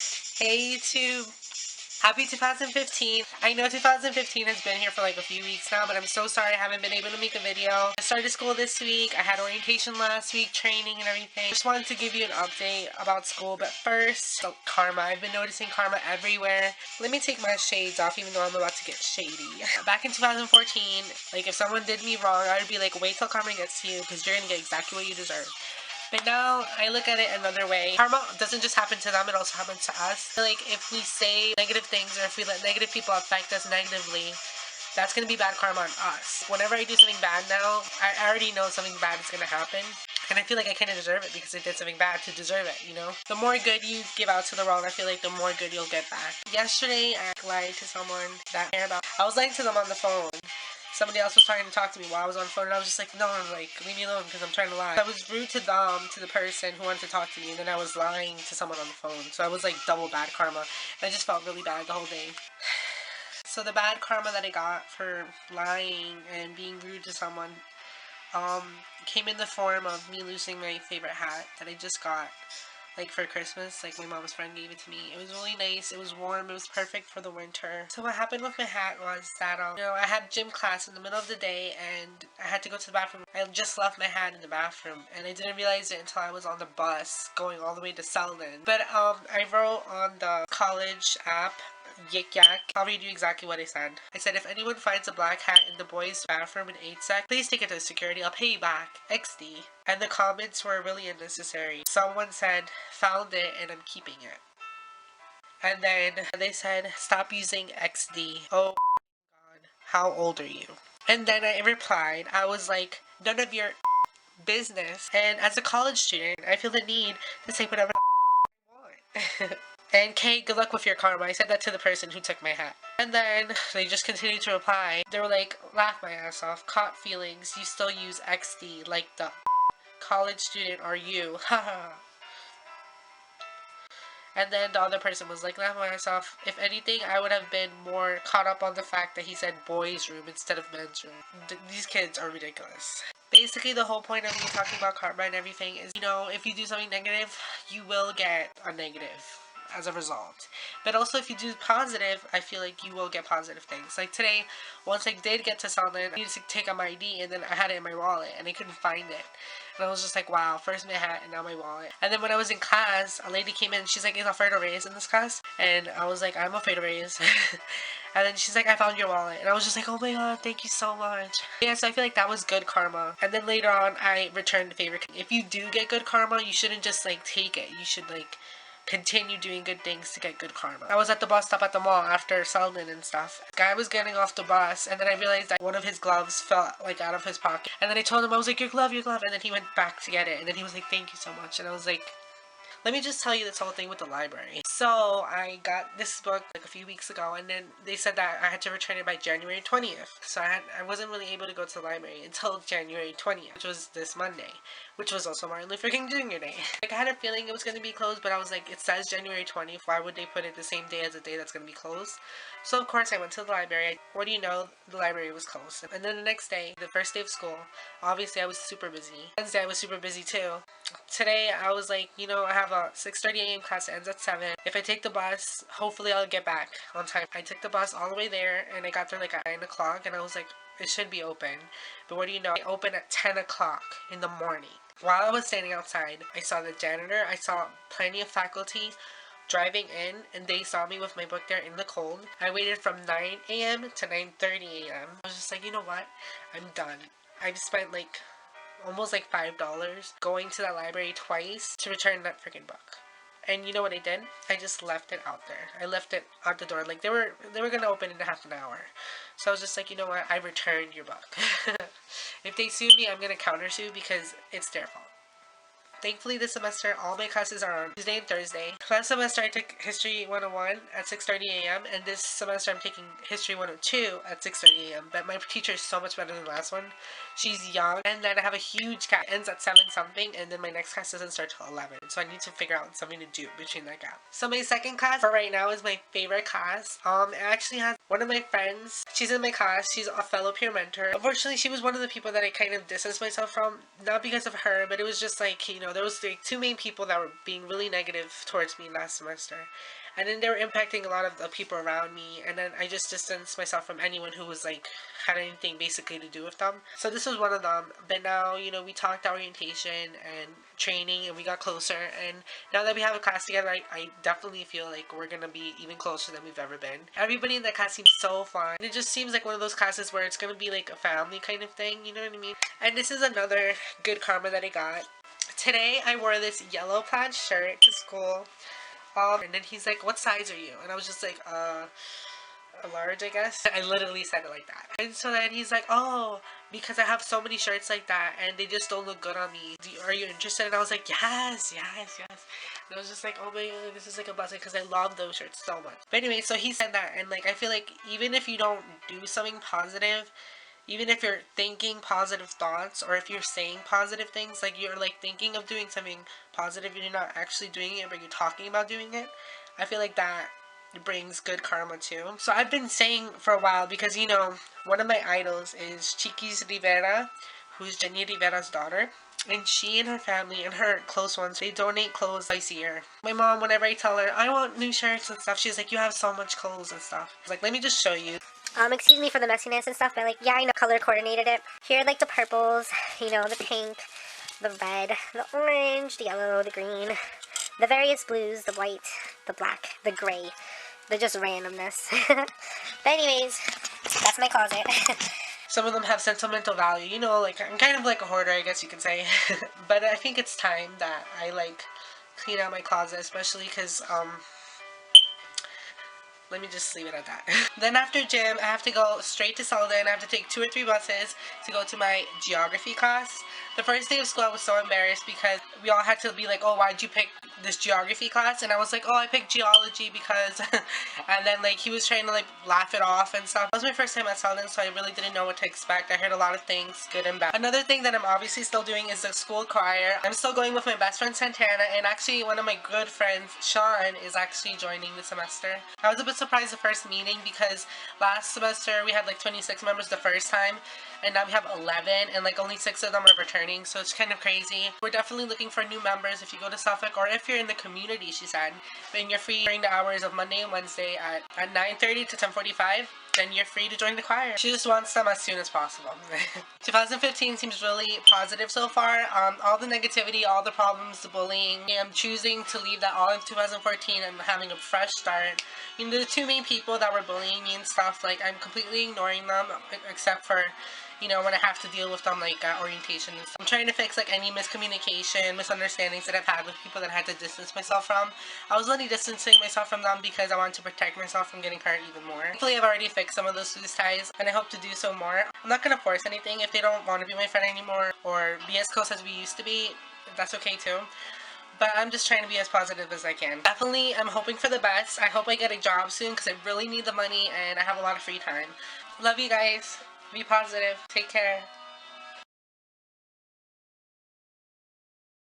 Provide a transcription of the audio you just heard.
Hey YouTube! Happy 2015! I know 2015 has been here for like a few weeks now, but I'm so sorry I haven't been able to make a video. I started school this week, I had orientation last week, training and everything. Just wanted to give you an update about school, but first, karma. I've been noticing karma everywhere. Let me take my shades off even though I'm about to get shady. Back in 2014, like if someone did me wrong, I would be like, wait till karma gets to you because you're gonna get exactly what you deserve. But now I look at it another way. Karma doesn't just happen to them, it also happens to us. Like if we say negative things or if we let negative people affect us negatively, that's going to be bad karma on us. Whenever I do something bad now, I already know something bad is going to happen. And I feel like I kind of deserve it because I did something bad to deserve it, you know? The more good you give out to the world, I feel like the more good you'll get back. Yesterday, I lied to someone that I cared about. I was lying to them on the phone. Somebody else was trying to talk to me while I was on the phone, and I was just like, no, like, leave me alone because I'm trying to lie. I was rude to them, to the person who wanted to talk to me, and then I was lying to someone on the phone. So I was like double bad karma. And I just felt really bad the whole day. So the bad karma that I got for lying and being rude to someone came in the form of me losing my favorite hat that I just got like for Christmas. Like my mom's friend gave it to me. It was really nice. It was warm. It was perfect for the winter. So what happened with my hat was that I had gym class in the middle of the day and I had to go to the bathroom. I just left my hat in the bathroom and I didn't realize it until I was on the bus going all the way to Selden. But I wrote on the college app Yik Yak. I'll read you exactly what I said. I said, if anyone finds a black hat in the boys' bathroom in 8 sec, please take it to security. I'll pay you back. XD. And the comments were really unnecessary. Someone said, found it and I'm keeping it. And then they said, stop using XD. Oh God, how old are you? And then I replied, I was like, none of your business. And as a college student, I feel the need to say whatever I want. And Kate, good luck with your karma. I said that to the person who took my hat. And then they just continued to reply. They were like, laugh my ass off. Caught feelings. You still use XD like the college student are you. Haha. And then the other person was like, laugh my ass off. If anything, I would have been more caught up on the fact that he said boys' room instead of men's room. These kids are ridiculous. Basically, the whole point of me talking about karma and everything is, if you do something negative, you will get a negative as a result. But also if you do positive, I feel like you will get positive things. Like today, once I did get to Selden, I needed to take out my ID and then I had it in my wallet and I couldn't find it. And I was just like, wow, first my hat and now my wallet. And then when I was in class, a lady came in and she's like, is Alfredo Reyes in this class? And I was like, I'm Alfredo Reyes. And then she's like, I found your wallet. And I was just like, oh my god, thank you so much. Yeah, so I feel like that was good karma. And then later on, I returned the favor. If you do get good karma, you shouldn't just like take it. You should like continue doing good things to get good karma. I was at the bus stop at the mall after Selden and stuff. The guy was getting off the bus and then I realized that one of his gloves fell like out of his pocket. And then I told him, I was like, your glove, your glove. And then he went back to get it. And then he was like, thank you so much. And I was like, let me just tell you this whole thing with the library. So I got this book like a few weeks ago and then they said that I had to return it by January 20th. So I wasn't really able to go to the library until January 20th, which was this Monday, which was also Martin Luther King Jr. Day. Like I had a feeling it was going to be closed, but I was like, it says January 20th. Why would they put it the same day as the day that's going to be closed? So of course I went to the library. What do you know? The library was closed. And then the next day, the first day of school, obviously I was super busy. Wednesday I was super busy too. Today I was like, I have a 6:30 a.m. class that ends at 7. If I take the bus, hopefully I'll get back on time. I took the bus all the way there and I got there like at 9 o'clock and I was like, it should be open. But what do you know? It opened at 10 o'clock in the morning. While I was standing outside, I saw the janitor, I saw plenty of faculty driving in and they saw me with my book there in the cold. I waited from 9 a.m. to 9:30 a.m. I was just like, you know what? I'm done. I've spent like almost like $5 going to that library twice to return that freaking book. And you know what I did? I just left it out there. I left it out the door. Like they were gonna open in half an hour. So I was just like, you know what? I returned your book. If they sue me, I'm gonna countersue because it's their fault. Thankfully this semester all my classes are on Tuesday and Thursday. Last semester I took History 101 at 6:30 a.m. and this semester I'm taking History 102 at 6:30 a.m. But my teacher is so much better than the last one. She's young and then I have a huge gap. It ends at 7 something and then my next class doesn't start till 11. So I need to figure out something to do between that gap. So my second class for right now is my favorite class. It actually has one of my friends. She's in my class. She's a fellow peer mentor. Unfortunately, she was one of the people that I kind of distanced myself from. Not because of her, but it was just like, there was like two main people that were being really negative towards to me last semester. And then they were impacting a lot of the people around me, and then I just distanced myself from anyone who was like had anything basically to do with them. So this was one of them. But now, you know, we talked orientation and training, and we got closer. And now that we have a class together, I definitely feel like we're gonna be even closer than we've ever been. Everybody in that class seems so fun. It just seems like one of those classes where it's gonna be like a family kind of thing. You know what I mean? And this is another good karma that I got. Today I wore this yellow plaid shirt to school. And then he's like, "What size are you?" And I was just like, a large, I guess. I literally said it like that. And so then he's like, "Oh, because I have so many shirts like that and they just don't look good on me. Are you interested?" And I was like, "Yes, yes, yes." And I was just like, "Oh my god, this is like a blessing," because I love those shirts so much. But anyway, so he said that, and like, I feel like even if you don't do something positive, even if you're thinking positive thoughts, or if you're saying positive things, like you're like thinking of doing something positive and you're not actually doing it, but you're talking about doing it, I feel like that brings good karma too. So I've been saying for a while, because you know, one of my idols is Chiquis Rivera, who's Jenny Rivera's daughter. And she and her family and her close ones, they donate clothes twice a year. My mom, whenever I tell her I want new shirts and stuff, she's like, "You have so much clothes and stuff." I was like, "Let me just show you." Excuse me for the messiness and stuff, but like, yeah, I know, color coordinated it. Here are like the purples, you know, the pink, the red, the orange, the yellow, the green, the various blues, the white, the black, the gray, the just randomness. But anyways, that's my closet. Some of them have sentimental value, you know, like I'm kind of like a hoarder, I guess you could say. But I think it's time that I like clean out my closet, especially because let me just leave it at that. Then after gym, I have to go straight to Selden. I have to take 2 or 3 buses to go to my geography class. The first day of school, I was so embarrassed because we all had to be like, "Oh, why'd you pick this geography class?" And I was like, "Oh, I picked geology because," and then like he was trying to like laugh it off and stuff. That was my first time at Selden, so I really didn't know what to expect. I heard a lot of things, good and bad. Another thing that I'm obviously still doing is the school choir. I'm still going with my best friend Santana, and actually one of my good friends, Sean, is actually joining this semester. I was a bit surprised the first meeting because last semester we had like 26 members the first time, and now we have 11, and like only 6 of them are returning, so it's kind of crazy. We're definitely looking for new members if you go to Suffolk, or if you're in the community, she said, and you're free during the hours of Monday and Wednesday at 9:30 to 10:45. Then you're free to join the choir. She just wants them as soon as possible. 2015 seems really positive so far. All the negativity, all the problems, the bullying, I'm choosing to leave that all in 2014 and having a fresh start. You know, the 2 main people that were bullying me and stuff, like, I'm completely ignoring them, except for, you know, when I have to deal with them, like, orientation and stuff. I'm trying to fix, like, any miscommunication, misunderstandings that I've had with people that I had to distance myself from. I was only distancing myself from them because I wanted to protect myself from getting hurt even more. Hopefully I've already fixed some of those loose ties, and I hope to do so more. I'm not going to force anything. If they don't want to be my friend anymore, or be as close as we used to be, that's okay too. But I'm just trying to be as positive as I can. Definitely, I'm hoping for the best. I hope I get a job soon because I really need the money and I have a lot of free time. Love you guys. Be positive. Take care.